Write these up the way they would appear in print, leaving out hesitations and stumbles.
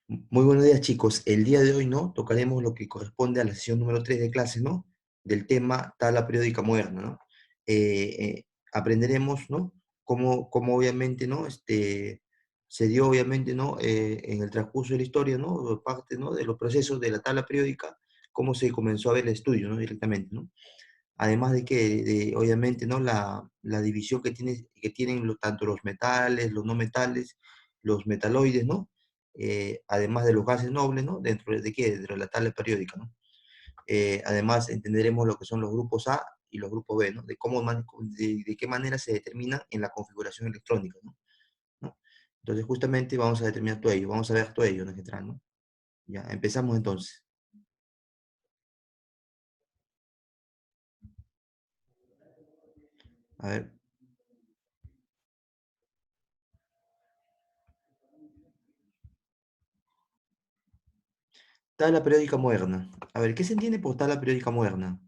Muy buenos días, chicos. El día de hoy, ¿no? Tocaremos lo que corresponde a la sesión número 3 de clase, ¿no? Del tema tabla periódica moderna, ¿no? Aprenderemos, ¿no? Cómo obviamente, ¿no? Se dio, obviamente, ¿no? En el transcurso de la historia, ¿no? Parte, ¿no? De los procesos de la tabla periódica, cómo se comenzó a ver el estudio, ¿no? Directamente, ¿no? Además de que, obviamente, ¿no? La división que tienen tanto los metales, los no metales, los metaloides, ¿no? Además de los gases nobles, ¿no? ¿Dentro de qué? Dentro de la tabla periódica, ¿no? Además, entenderemos lo que son los grupos A y los grupos B, ¿no? De qué manera se determinan en la configuración electrónica, ¿no? ¿No? Entonces, justamente vamos a determinar todo ello, vamos a ver todo ello en general, ¿no? Ya, empezamos entonces. A ver, tabla periódica moderna. A ver, ¿qué se entiende por tabla periódica moderna?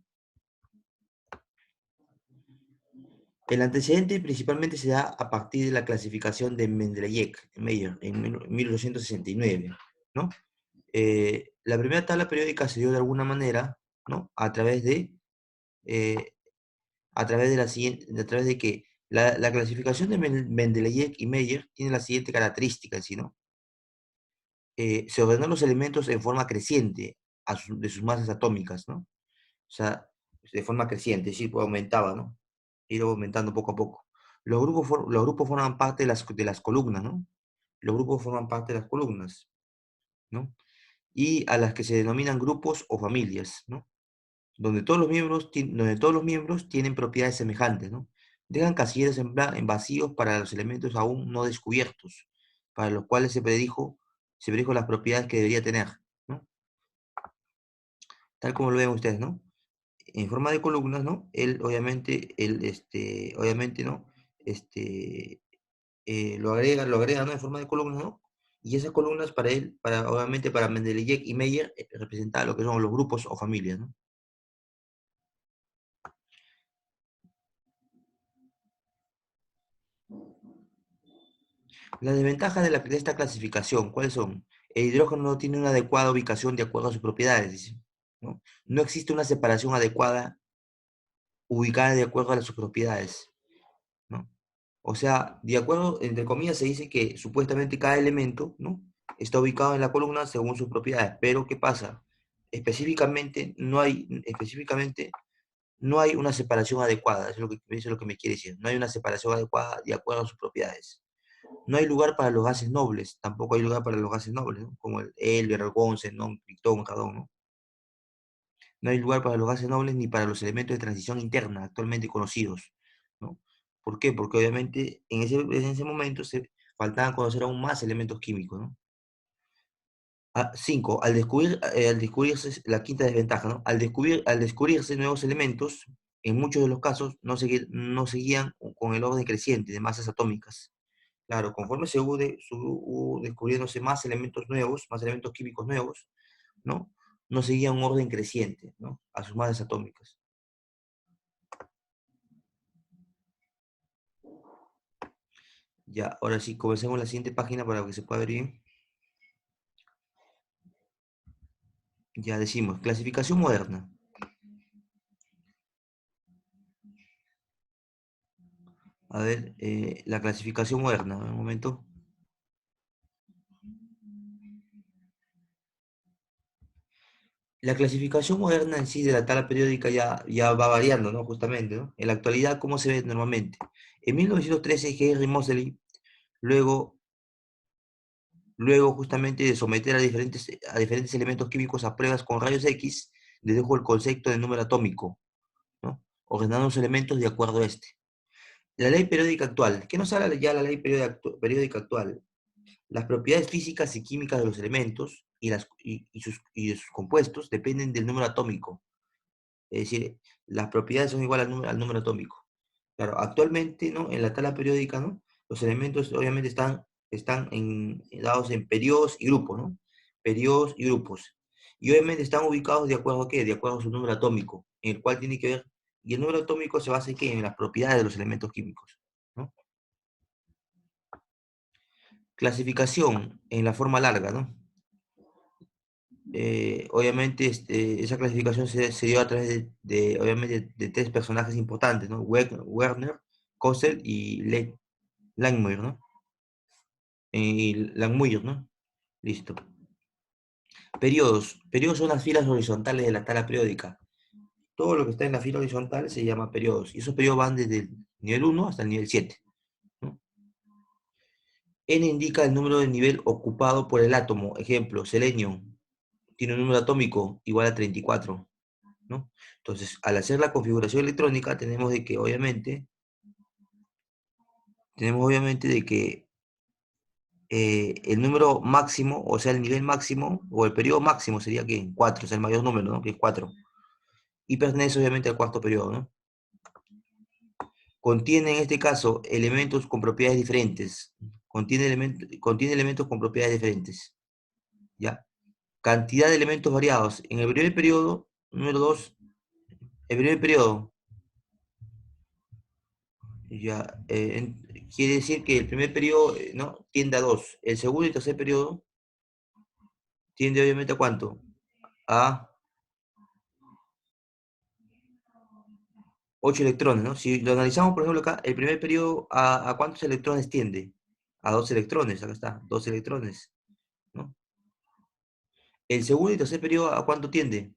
El antecedente principalmente se da a partir de la clasificación de Meyer en 1869, ¿no? La primera tabla periódica se dio de alguna manera, ¿no? Eh, a través de que la clasificación de Mendeleev y Meyer tiene la siguiente característica, ¿sí, no? Se ordenó los elementos en forma creciente de sus masas atómicas, ¿no? O sea, de forma creciente, es decir, pues aumentaba, ¿no? Ir aumentando poco a poco. Los grupos forman parte de las columnas, ¿no? Los grupos forman parte de las columnas, ¿no? Y a las que se denominan grupos o familias, ¿no? Donde todos los miembros tienen propiedades semejantes, ¿no? Dejan casilleros en vacíos para los elementos aún no descubiertos, para los cuales se predijo las propiedades que debería tener, ¿no? Tal como lo ven ustedes, ¿no? En forma de columnas, ¿no? Obviamente, ¿no? Este, lo agrega, ¿no? En forma de columnas, ¿no? Y esas columnas para él, obviamente para Mendeleev y Meyer, representaban lo que son los grupos o familias, ¿no? Las desventajas de esta clasificación, ¿cuáles son? El hidrógeno no tiene una adecuada ubicación de acuerdo a sus propiedades, dice, ¿no? No existe una separación adecuada ubicada de acuerdo a sus propiedades, ¿no? O sea, de acuerdo, entre comillas, se dice que supuestamente cada elemento, ¿no? Está ubicado en la columna según sus propiedades, pero ¿qué pasa? Específicamente no hay una separación adecuada, eso es lo que me quiere decir. No hay una separación adecuada de acuerdo a sus propiedades. No hay lugar para los gases nobles, tampoco hay lugar para los gases nobles, ¿no? Como el helio, el argón, xenón, criptón, radón, ¿no? No hay lugar para los gases nobles ni para los elementos de transición interna actualmente conocidos, ¿no? ¿Por qué? Porque obviamente en ese momento se faltaban conocer aún más elementos químicos, ¿no? Cinco, al descubrirse, la quinta desventaja, ¿no? Al descubrirse nuevos elementos, en muchos de los casos no seguían con el orden creciente de masas atómicas. Claro, conforme descubriéndose más elementos nuevos, más elementos químicos nuevos, ¿no? No seguía un orden creciente, ¿no? A sus masas atómicas. Ya, ahora sí, comencemos la siguiente página para que se pueda ver bien. Ya decimos, clasificación moderna. A ver, la clasificación moderna, un momento. La clasificación moderna en sí de la tabla periódica ya va variando, ¿no? Justamente, ¿no? En la actualidad, ¿cómo se ve normalmente? En 1913, Henry Moseley, luego, luego justamente de someter a diferentes elementos químicos a pruebas con rayos X, dedujo el concepto de número atómico, ¿no? Ordenando los elementos de acuerdo a este. La ley periódica actual. ¿Qué nos habla ya la ley periódica actual? Las propiedades físicas y químicas de los elementos y de sus compuestos dependen del número atómico. Es decir, las propiedades son iguales al número atómico. Claro, actualmente, ¿no? En la tabla periódica, ¿no? Los elementos obviamente dados en periodos y grupos, ¿no? Periodos y grupos. Y obviamente están ubicados de acuerdo a qué? De acuerdo a su número atómico, en el cual tiene que ver, y el número atómico se basa en qué? En las propiedades de los elementos químicos, ¿no? Clasificación en la forma larga, ¿no? obviamente esa clasificación se dio a través obviamente, de tres personajes importantes, ¿no? Werner, Kossel y Langmuir, ¿no? Y Langmuir, ¿no? Listo. Periodos. Periodos son las filas horizontales de la tabla periódica. Todo lo que está en la fila horizontal se llama periodos. Y esos periodos van desde el nivel 1 hasta el nivel 7, ¿no? N indica el número de nivel ocupado por el átomo. Ejemplo, selenio tiene un número atómico igual a 34, ¿no? Entonces, al hacer la configuración electrónica, tenemos obviamente de que el número máximo, o sea, el nivel máximo, o el periodo máximo sería que 4, es el mayor número, ¿no? Que es 4. Y pertenece obviamente al cuarto periodo, ¿no? Contiene en este caso elementos con propiedades diferentes. Contiene elementos con propiedades diferentes, ¿ya? Cantidad de elementos variados. En el primer periodo, número 2, el primer periodo, ya, quiere decir que el primer periodo, ¿no? Tiende a 2. El segundo y tercer periodo tiende obviamente a ¿cuánto? A 8 electrones, ¿no? Si lo analizamos, por ejemplo, acá, el primer periodo, ¿a cuántos electrones tiende? A 2 electrones, acá está, 2 electrones, ¿no? El segundo y tercer periodo, ¿a cuánto tiende?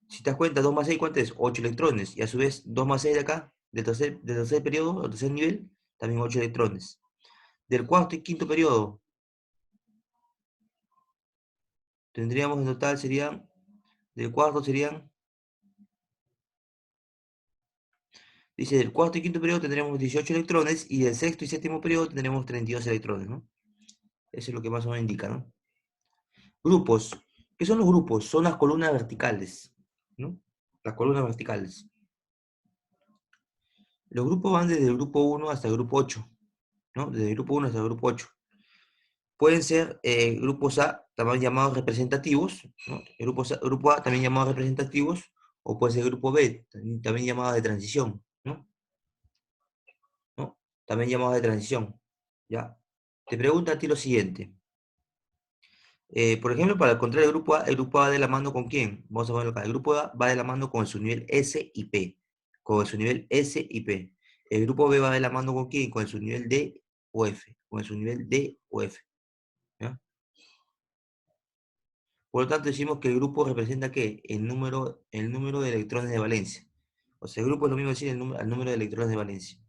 Si te das cuenta, 2 más 6, ¿cuánto es? 8 electrones. Y a su vez, 2 más 6 de acá, del tercer periodo, o tercer nivel, también 8 electrones. Del cuarto y quinto periodo, tendríamos en total, del cuarto serían, dice, del cuarto y quinto periodo tendremos 18 electrones, y del sexto y séptimo periodo tendremos 32 electrones, ¿no? Eso es lo que más o menos indica, ¿no? Grupos. ¿Qué son los grupos? Son las columnas verticales, ¿no? Las columnas verticales. Los grupos van desde el grupo 1 hasta el grupo 8, ¿no? Desde el grupo 1 hasta el grupo 8. Pueden ser grupos A, también llamados representativos, ¿no? Grupo A también llamados representativos, o puede ser grupo B, también llamado de transición, ¿no? ¿No? También llamado de transición, ¿ya? Te pregunto a ti lo siguiente. Por ejemplo, para encontrar el grupo A va de la mano con quién? Vamos a verlo acá. El grupo A va de la mano con su nivel S y P. Con su nivel S y P. El grupo B va de la mano con quién? Con su nivel D o F. Con su nivel D o F. ¿Ya? Por lo tanto, decimos que el grupo representa ¿qué? El número de electrones de valencia. O sea, el grupo es lo mismo decir el número de electrones de valencia.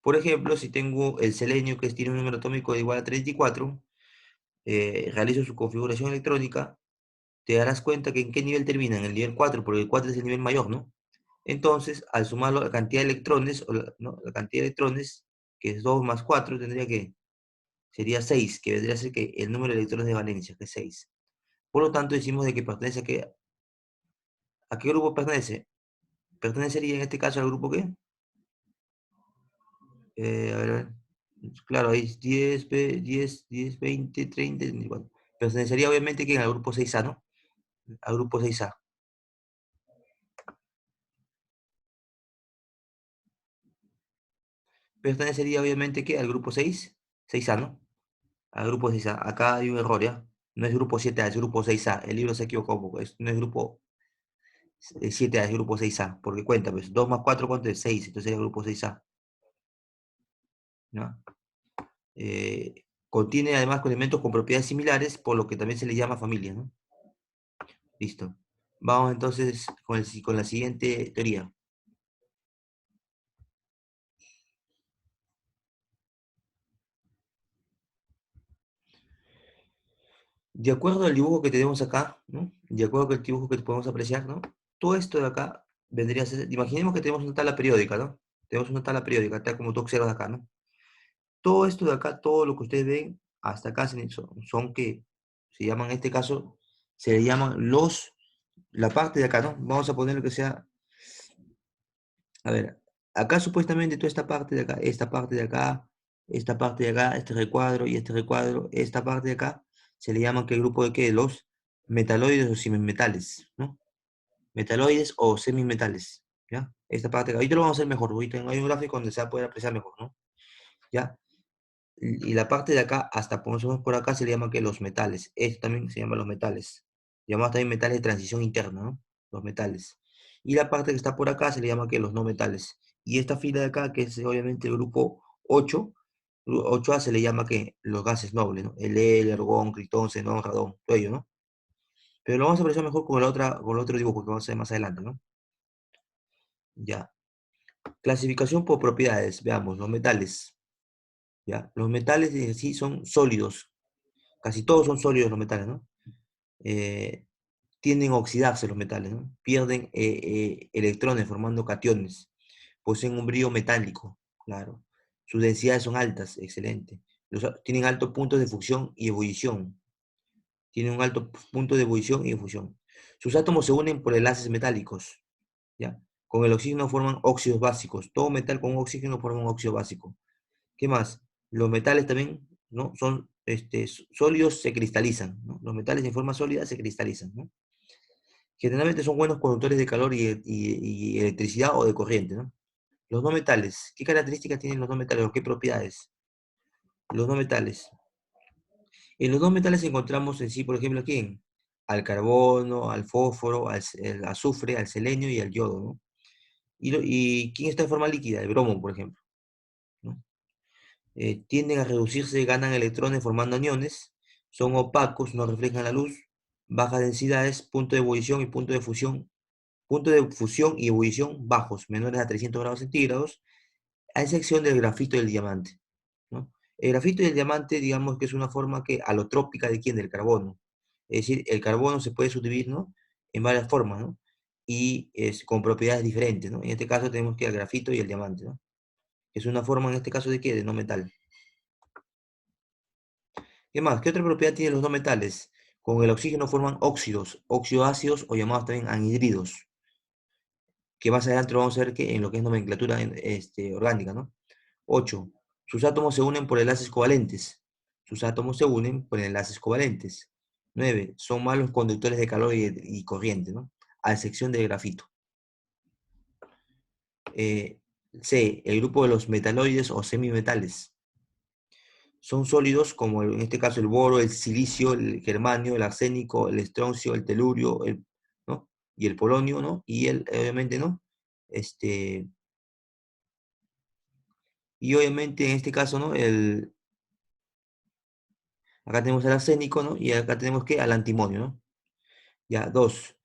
Por ejemplo, si tengo el selenio que tiene un número atómico de igual a 34, realizo su configuración electrónica, te darás cuenta que en qué nivel termina, en el nivel 4, porque el 4 es el nivel mayor, ¿no? Entonces, al sumarlo a la cantidad de electrones, ¿no? La cantidad de electrones, que es 2 más 4, sería 6, que vendría a ser que el número de electrones de valencia, que es 6. Por lo tanto, decimos de que pertenece ¿a qué grupo pertenece? Pertenecería en este caso al grupo ¿qué? A ver. Claro, ahí es 10, 10, 20, 30, 34. Pertenecería obviamente que al grupo 6A, ¿no? Al grupo 6A. Pertenecería obviamente que al grupo 6A, ¿no? Al grupo 6A. Acá hay un error, ¿ya? No es grupo 7A, es grupo 6A. El libro se equivocó un poco. No es grupo 7A, es grupo 6A. Porque cuenta, pues 2 más 4, ¿cuánto es? 6. Entonces sería grupo 6A, ¿no? Contiene además elementos con propiedades similares, por lo que también se le llama familia, ¿no? Listo. Vamos entonces con la siguiente teoría. De acuerdo al dibujo que tenemos acá, ¿no? De acuerdo con el dibujo que podemos apreciar, ¿no? Todo esto de acá vendría a ser, imaginemos que tenemos una tabla periódica, ¿no? Tenemos una tabla periódica, tal como tú observas acá, ¿no? Todo esto de acá, todo lo que ustedes ven, hasta acá son que se llaman, en este caso, se le llaman la parte de acá, ¿no? Vamos a poner lo que sea, a ver, acá supuestamente toda esta parte de acá, esta parte de acá, esta parte de acá, este recuadro y este recuadro, esta parte de acá, se le llaman que el grupo de qué, los metaloides o semimetales, ¿no? Metaloides o semimetales, ¿ya? Esta parte de acá, ahorita lo vamos a hacer mejor, ahorita hay un gráfico donde se va a poder apreciar mejor, ¿no? ¿Ya? Y la parte de acá, hasta por nosotros por acá, se le llama que los metales. Esto también se llama los metales. Llamados también metales de transición interna, ¿no? Los metales. Y la parte que está por acá se le llama que los no metales. Y esta fila de acá, que es obviamente el grupo 8, 8A se le llama que los gases nobles, ¿no? El helio, el argón, critón, xenón, radón, todo ello, ¿no? Pero lo vamos a apreciar mejor con el otro dibujo que vamos a hacer más adelante, ¿no? Ya. Clasificación por propiedades. Veamos, los metales. ¿Ya? Los metales en sí son sólidos. Casi todos son sólidos los metales, ¿no? Eh, tienden a oxidarse los metales, ¿no? Pierden electrones formando cationes. Poseen un brillo metálico, claro. Sus densidades son altas, excelente. Tienen altos puntos de fusión y ebullición. Tienen un alto punto de ebullición y de fusión. Sus átomos se unen por enlaces metálicos, ¿ya? Con el oxígeno forman óxidos básicos. Todo metal con oxígeno forma un óxido básico. ¿Qué más? Los metales también, ¿no? Son sólidos, se cristalizan, ¿no? Los metales en forma sólida se cristalizan, ¿no? Generalmente son buenos conductores de calor y electricidad o de corriente, ¿no? Los no metales, ¿qué características tienen los no metales o qué propiedades? Los no metales. En los no metales encontramos en sí, por ejemplo, ¿a quién? Al carbono, al fósforo, al azufre, al selenio y al yodo, ¿no? Y ¿quién está en forma líquida? El bromo, por ejemplo, ¿no? Tienden a reducirse, ganan electrones formando aniones, son opacos, no reflejan la luz, bajas densidades, punto de fusión y ebullición bajos, menores a 300 grados centígrados, a excepción del grafito y el diamante, ¿no? El grafito y el diamante, digamos que es una forma que alotrópica de quién, del carbono. Es decir, el carbono se puede subdividir, ¿no? En varias formas, ¿no? Y es, con propiedades diferentes, ¿no? En este caso tenemos que el grafito y el diamante, ¿no? Es una forma en este caso de qué, de no metal. ¿Qué más? ¿Qué otra propiedad tienen los no metales? Con el oxígeno forman óxidos, óxido-ácidos o llamados también anhidridos, que más adelante lo vamos a ver que en lo que es nomenclatura orgánica, ¿no? 8. Sus átomos se unen por enlaces covalentes. Sus átomos se unen por enlaces covalentes. 9. Son malos conductores de calor y corriente, ¿no? A excepción del grafito. Eh, C. El grupo de los metaloides o semimetales. Son sólidos como en este caso el boro, el silicio, el germanio, el arsénico, el estroncio, el telurio, ¿no? Y el polonio, ¿no? Y obviamente, ¿no? Este, y obviamente en este caso, ¿no? Acá tenemos el arsénico, ¿no? Y acá tenemos que al antimonio, ¿no? Ya, dos.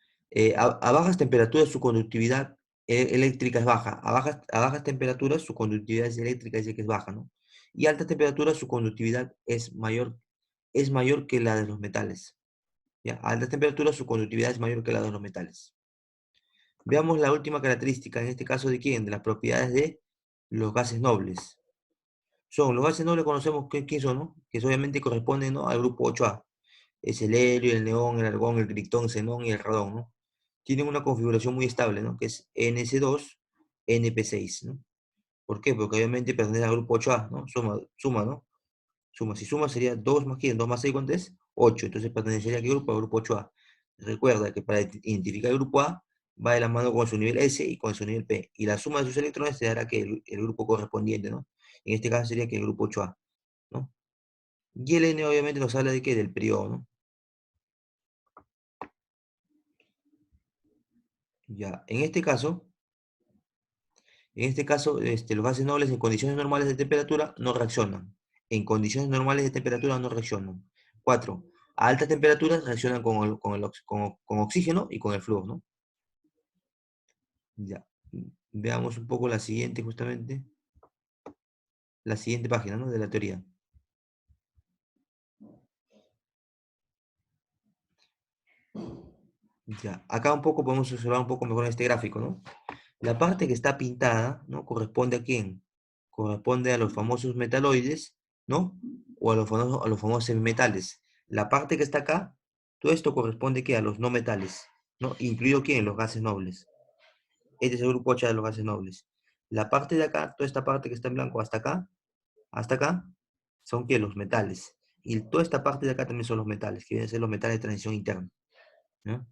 A bajas temperaturas su conductividad eléctrica es baja. A bajas temperaturas su conductividad es eléctrica, dice que es baja, ¿no? Y a altas temperaturas su conductividad es mayor que la de los metales. ¿Ya? A altas temperaturas su conductividad es mayor que la de los metales. Veamos la última característica, en este caso de quién, de las propiedades de los gases nobles. Los gases nobles conocemos quién son, ¿no? Que obviamente corresponden, ¿no? Al grupo 8A. Es el helio, el neón, el argón, el criptón, xenón y el radón, ¿no? Tienen una configuración muy estable, ¿no? Que es NS2, NP6, ¿no? ¿Por qué? Porque obviamente pertenece al grupo 8A, ¿no? Suma, ¿no? Suma, si suma sería 2 más quién, 2 más 6, ¿cuánto es? 8. Entonces pertenecería a qué grupo? Al grupo 8A. Recuerda que para identificar el grupo A va de la mano con su nivel S y con su nivel P. Y la suma de sus electrones te dará que el grupo correspondiente, ¿no? En este caso sería que el grupo 8A, ¿no? Y el N obviamente nos habla de qué, del periodo, ¿no? Ya, en este caso, los gases nobles en condiciones normales de temperatura no reaccionan. En condiciones normales de temperatura no reaccionan. 4. A altas temperaturas reaccionan con oxígeno y con el flúor, ¿no? Ya. Veamos un poco la siguiente, justamente. La siguiente página, ¿no? De la teoría. Ya. Acá un poco podemos observar un poco mejor este gráfico, ¿no? La parte que está pintada, ¿no? ¿Corresponde a quién? Corresponde a los famosos metaloides, ¿no? O a los famosos semimetales. La parte que está acá, todo esto corresponde ¿qué? A los no metales, ¿no? Incluido quién? Los gases nobles. Este es el grupo H de los gases nobles. La parte de acá, toda esta parte que está en blanco hasta acá, son ¿qué? Los metales. Y toda esta parte de acá también son los metales, que vienen a ser los metales de transición interna, ¿no?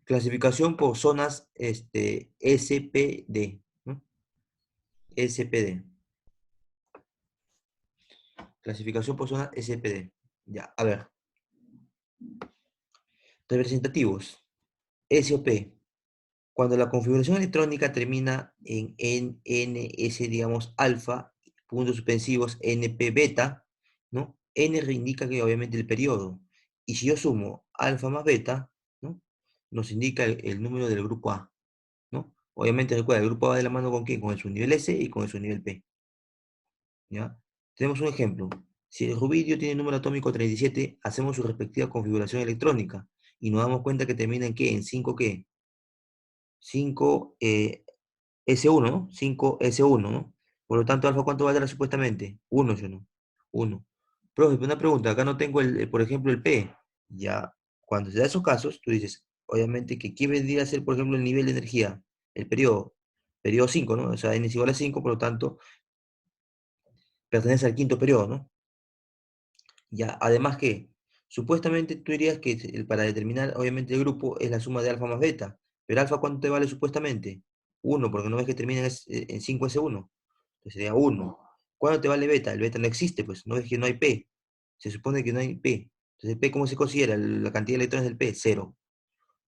Clasificación por zonas SPD, ¿no? SPD. Clasificación por zona SPD. Ya, a ver. Representativos. S o P. Cuando la configuración electrónica termina en NS, digamos, alfa, puntos suspensivos, NP beta, ¿no? N indica que obviamente el periodo. Y si yo sumo alfa más beta, ¿no? Nos indica el número del grupo A, ¿no? Obviamente recuerda, el grupo A va de la mano con quién, con el subnivel S y con el subnivel P, ¿ya? Tenemos un ejemplo. Si el rubidio tiene número atómico 37, hacemos su respectiva configuración electrónica y nos damos cuenta que termina en qué, en 5 qué, 5 S1, ¿no? 5S1, ¿no? Por lo tanto, alfa, ¿cuánto valdrá supuestamente? 1, ¿sí o no? 1. Profe, una pregunta, acá no tengo, por ejemplo, el P. Ya, cuando se da esos casos, tú dices, obviamente, que ¿qué vendría a ser, por ejemplo, el nivel de energía? El periodo 5, ¿no? O sea, n es igual a 5, por lo tanto, pertenece al quinto periodo, ¿no? Ya, además que, supuestamente tú dirías que para determinar, obviamente, el grupo es la suma de alfa más beta. Pero alfa, ¿cuánto te vale supuestamente? 1, porque no ves que termina en 5S1. Entonces sería 1. ¿Cuánto te vale beta? El beta no existe, pues, no ves que no hay P. Se supone que no hay P. Entonces, ¿el P cómo se considera? La cantidad de electrones del P, 0.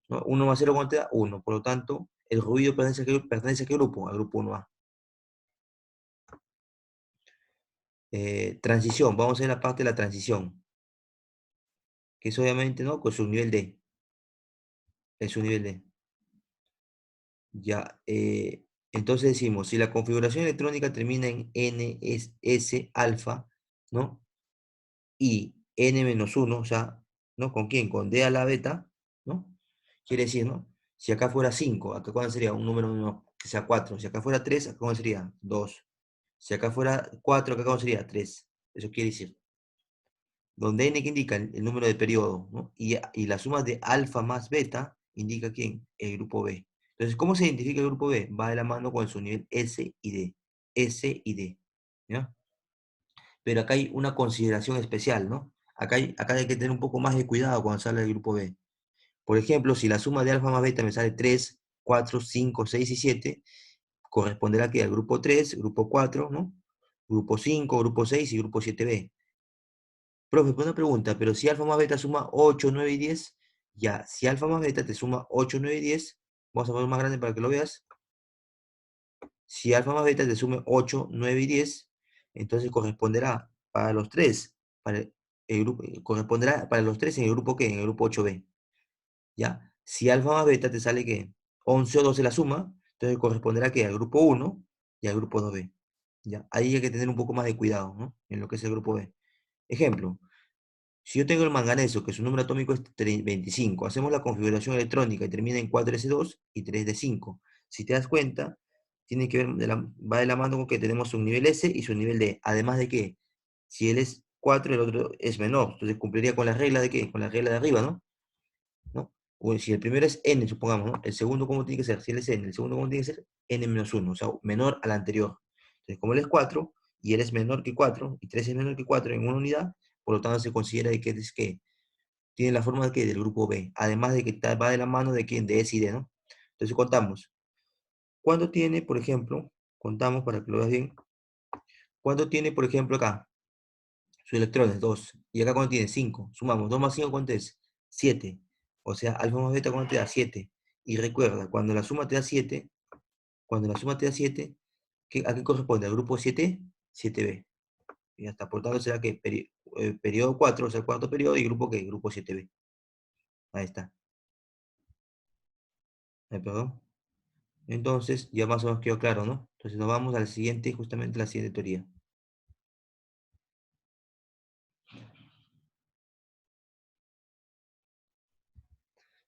¿No? 1 más 0, ¿cuánto te da? 1. Por lo tanto, el ruido pertenece a qué grupo? Al grupo 1A. Transición, vamos a ver la parte de la transición, que es obviamente, ¿no? Con su nivel D. Es su nivel D. Ya, entonces decimos, si la configuración electrónica termina en NS alfa, ¿no? Y n-1, o sea, ¿no? ¿Con quién? Con d a la beta, ¿no? Quiere decir, ¿no? Si acá fuera 5, acá cuál sería un número no, que sea 4. Si acá fuera 3, acá cuál sería 2. Si acá fuera 4, acá cuál sería 3. Eso quiere decir, donde n que indica el número de periodo, ¿no? Y la suma de alfa más beta indica quién, el grupo B. Entonces, ¿cómo se identifica el grupo B? Va de la mano con su nivel S y D. S y D, ¿ya? Pero acá hay una consideración especial, ¿no? Acá hay que tener un poco más de cuidado cuando sale el grupo B. Por ejemplo, si la suma de alfa más beta me sale 3, 4, 5, 6 y 7, corresponderá aquí al grupo 3, grupo 4, ¿no? Grupo 5, grupo 6 y grupo 7B. Profe, pues una pregunta, pero si alfa más beta suma 8, 9 y 10, ya, si alfa más beta te suma 8, 9 y 10, vamos a poner más grande para que lo veas. Si alfa más beta te sume 8, 9 y 10, entonces corresponderá para los 3, para el grupo, corresponderá para los 3 en el grupo ¿qué? En el grupo 8B, ¿ya? Si alfa más beta te sale ¿qué? 11 o 12 la suma, entonces corresponderá ¿qué? Al grupo 1 y al grupo 2B, ¿ya? Ahí hay que tener un poco más de cuidado, ¿no? En lo que es el grupo B. Ejemplo, si yo tengo el manganeso, que su número atómico es 25, hacemos la configuración electrónica y termina en 4s2 y 3d5. Si te das cuenta, tiene que ver, va de la mano con que tenemos un nivel S y su nivel D. Además de que, si él es 4, el otro es menor. Entonces cumpliría con la regla de qué? Con la regla de arriba, ¿no? ¿No? O si el primero es N, supongamos, ¿no? El segundo, ¿cómo tiene que ser? Si él es N, el segundo, ¿cómo tiene que ser? N-1, o sea, menor al anterior. Entonces, como él es 4 y él es menor que 4 y 3 es menor que 4 en una unidad, por lo tanto se considera que es que tiene la forma de que del grupo B, además de que va de la mano de quién, de S y D, ¿no? Entonces contamos. ¿Cuánto tiene, por ejemplo, contamos para que lo veas bien, cuánto tiene, por ejemplo, acá? Sus electrones, 2. Y acá cuánto tiene, 5. Sumamos, 2 más 5, ¿cuánto es? 7. O sea, alfa más beta, ¿cuánto te da? 7. Y recuerda, cuando la suma te da 7, cuando la suma te da 7, ¿a qué corresponde? ¿Al grupo 7? 7B. Y hasta por tanto será que periodo 4, o sea, el cuarto periodo, y grupo ¿qué? Grupo 7B. Ahí está. Perdón. Entonces, ya más o menos quedó claro, ¿no? Entonces nos vamos al siguiente, justamente la siguiente teoría.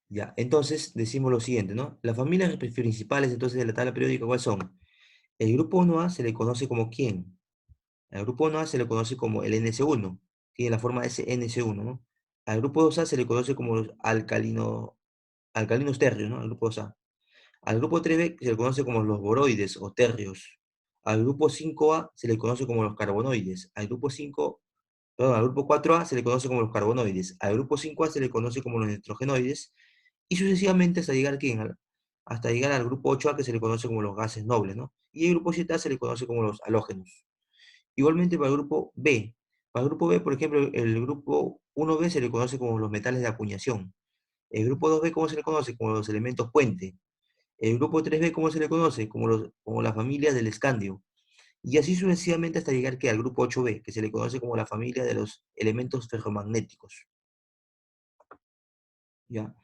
Ya, entonces decimos lo siguiente, ¿no? Las familias principales entonces de la tabla periódica, ¿cuáles son? El grupo 1A se le conoce como ¿quién? Al grupo 1A se le conoce como el NS1, tiene la forma SNS1, ¿no? Al grupo 2A se le conoce como los alcalinos térreos, ¿no? Al grupo 2A. Al grupo 3B se le conoce como los boroides o térreos. Al grupo 5A se le conoce como los carbonoides. Al grupo 4A se le conoce como los carbonoides. Al grupo 5A se le conoce como los nitrogenoides. Y sucesivamente hasta llegar, hasta llegar al grupo 8A que se le conoce como los gases nobles, ¿no? Y el grupo 7A se le conoce como los halógenos. Igualmente para el grupo B Para el grupo B, por ejemplo, el grupo 1B se le conoce como los metales de acuñación. El grupo 2B, ¿cómo se le conoce? Como los elementos puente. El grupo 3B, ¿cómo se le conoce? Como la familia del escandio. Y así sucesivamente hasta llegar que al grupo 8B, que se le conoce como la familia de los elementos ferromagnéticos. ¿Ya?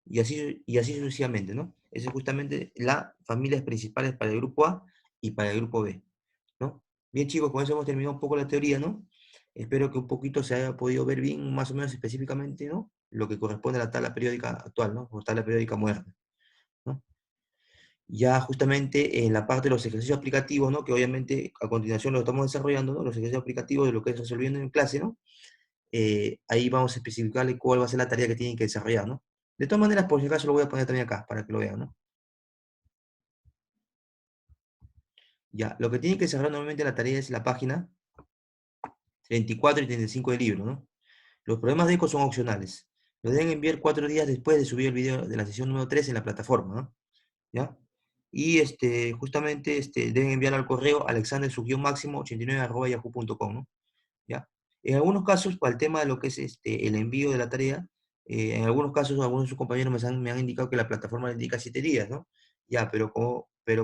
Y así sucesivamente, ¿no? Esa es justamente las familias principales para el grupo A y para el grupo B, ¿no? Bien, chicos, con eso hemos terminado un poco la teoría, ¿no? Espero que un poquito se haya podido ver bien, más o menos específicamente, ¿no? Lo que corresponde a la tabla periódica actual, ¿no? O tabla periódica moderna, ¿no? Ya justamente en la parte de los ejercicios aplicativos, ¿no? Que obviamente a continuación lo estamos desarrollando, ¿no? Los ejercicios aplicativos de lo que es resolviendo en clase, ¿no? Ahí vamos a especificarle cuál va a ser la tarea que tienen que desarrollar, ¿no? De todas maneras, por si acaso lo voy a poner también acá, para que lo vean, ¿no? Ya, lo que tienen que desarrollar normalmente la tarea es la página 34 y 35 del libro, ¿no? Los problemas de eco son opcionales. Lo deben enviar 4 días después de subir el video de la sesión número 3 en la plataforma, ¿no? ¿Ya? Y justamente deben enviar al correo alexander_máximo89@yahoo.com, ¿no? ¿Ya? En algunos casos, para el tema de lo que es el envío de la tarea, en algunos casos, algunos de sus compañeros me han indicado que la plataforma le indica 7 días, ¿no? Ya, pero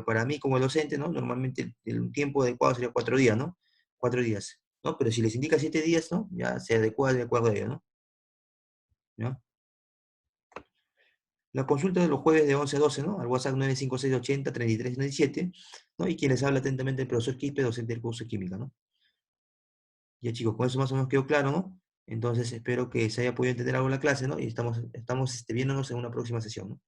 para mí como docente, ¿no? Normalmente el tiempo adecuado sería 4 días, ¿no? 4 días, ¿no? Pero si les indica 7 días, ¿no? Ya se adecua de acuerdo a ello, ¿no? ¿Ya? La consulta de los jueves de 11 a 12, ¿no? Al WhatsApp 95680 3397, ¿no? Y quien les habla atentamente el profesor Quispe, docente del curso de Química, ¿no? Ya chicos, con eso más o menos quedó claro, ¿no? Entonces espero que se haya podido entender algo en la clase, ¿no? Y estamos viéndonos en una próxima sesión, ¿no?